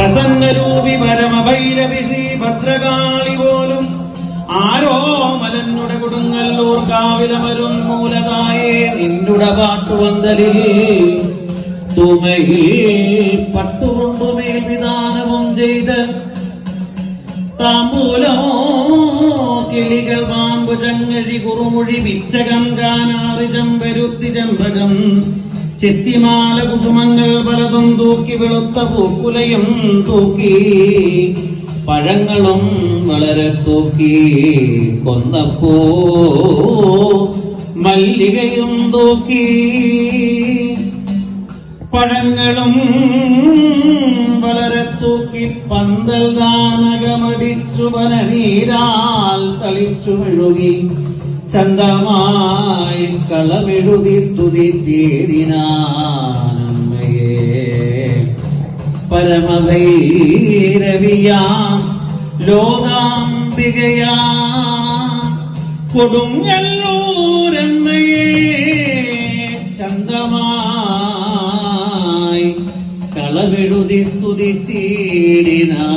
പ്രസന്നരൂപി പരമഭൈരവി ശ്രീ ഭദ്രകാളി പോലും ആരോ മലന്നുടെ കൊടുങ്ങല്ലൂർ കാവിലമരും മൂലതായേ നിന്നുടെ പാട്ടുവന്തലിൽ തുമയിൽ പട്ടുകൊണ്ടുമേൽ വിധാനവും ചെയ്ത് താമ്പൂലോ കിളികൾ പാമ്പ് ചങ്ങഴി കുറുമൊഴി പിച്ചകം കാനാറി ചമ്പരുത്തി ചമ്പകം ചെത്തിമാല കുസുമങ്ങൾ പലതും തൂക്കി വെളുത്ത പൂക്കുലയും തൂക്കി പഴങ്ങളും വളരെ തൂക്കി കൊന്നപ്പൂ മല്ലികയും തൂക്കി പഴങ്ങളും വളരെ തൂക്കി പന്തൽ ദാനകമടിച്ചു പനനീരാൽ തളിച്ചു മെഴുകി ചന്തമായി കളമെഴുതി സ്തുതിച്ചേടിനാനമ്മയെ പരമഭൈരവിയാം ലോകാംബികയാ കൊടുങ്ങല്ലൂരമ്മയെ ചന്തമായി കളമെഴുതി സ്തുതിച്ചേടിനാ